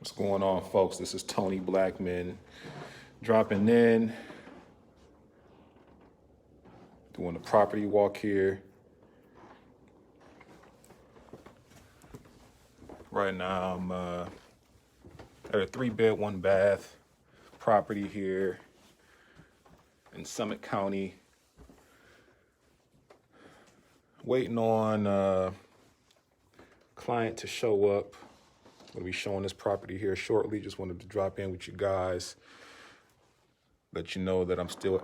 What's going on, folks? This is Tony Blackmon dropping in, doing a property walk here. Right now, I'm at a 3-bed, 1-bath property here in Summit County. Waiting on a client to show up. I'm going to be showing this property here shortly. Just wanted to drop in with you guys, let you know that I'm still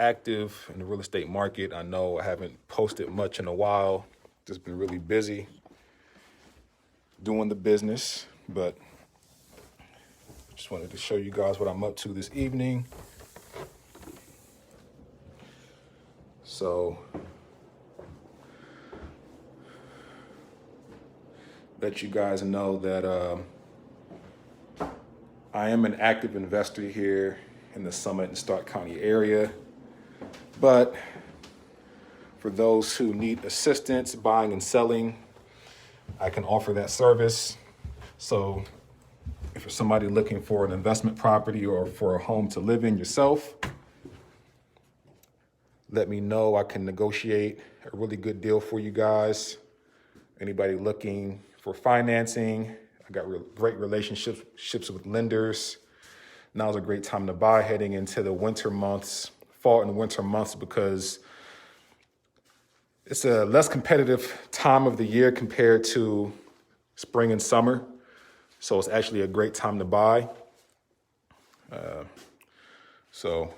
active in the real estate market. I know I haven't posted much in a while. Just been really busy doing the business, but just wanted to show you guys what I'm up to this evening. So let you guys know that I am an active investor here in the Summit and Stark County area. But for those who need assistance buying and selling, I can offer that service. So if you're somebody looking for an investment property or for a home to live in yourself, let me know. I can negotiate a really good deal for you guys. Anybody looking for financing, I got great relationships with lenders. Now's a great time to buy heading into the winter months, fall and winter months, because it's a less competitive time of the year compared to spring and summer. So it's actually a great time to buy. So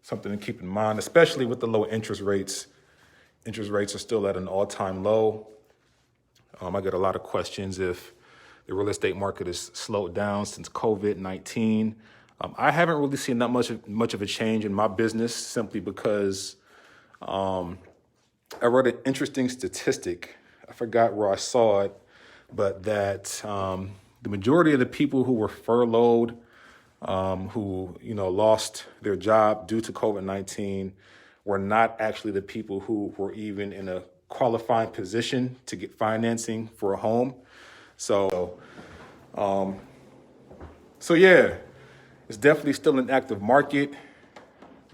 something to keep in mind, especially with the low interest rates. Interest rates are still at an all-time low. I get a lot of questions if the real estate market has slowed down since COVID-19. I haven't really seen that much of a change in my business, simply because I read an interesting statistic. I forgot where I saw it, but that the majority of the people who were furloughed, who lost their job due to COVID-19, were not actually the people who were even in a qualifying position to get financing for a home. So yeah, it's definitely still an active market,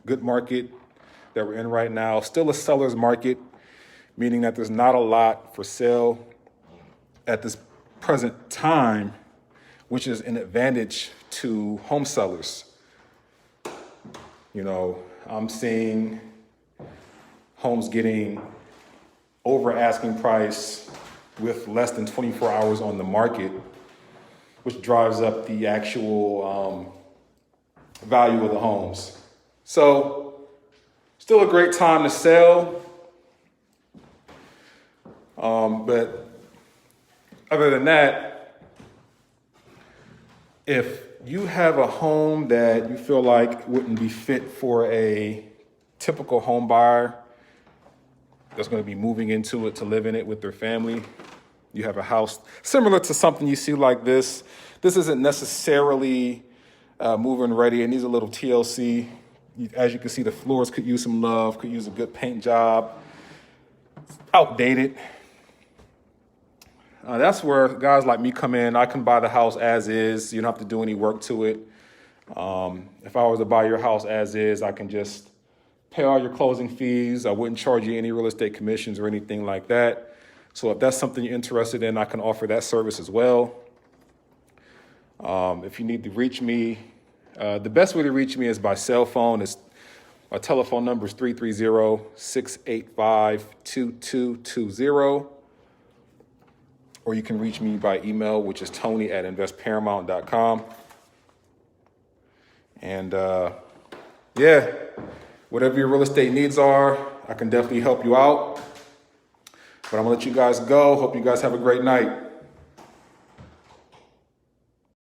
good market that we're in right now. Still a seller's market, meaning that there's not a lot for sale at this present time, which is an advantage to home sellers. I'm seeing homes getting over asking price with less than 24 hours on the market, which drives up the actual value of the homes. So still a great time to sell. But other than that, if you have a home that you feel like wouldn't be fit for a typical home buyer that's going to be moving into it to live in it with their family, you have a house similar to something you see like this. This isn't necessarily move-in ready. It needs a little TLC. As you can see, the floors could use some love, could use a good paint job. It's outdated. That's where guys like me come in. I can buy the house as is. You don't have to do any work to it. If I was to buy your house as is, I can just pay all your closing fees. I wouldn't charge you any real estate commissions or anything like that. So if that's something you're interested in, I can offer that service as well. If you need to reach me, the best way to reach me is by cell phone. My telephone number is 330-685-2220. Or you can reach me by email, which is tony@investparamount.com. And yeah, whatever your real estate needs are, I can definitely help you out. But I'm gonna let you guys go. Hope you guys have a great night.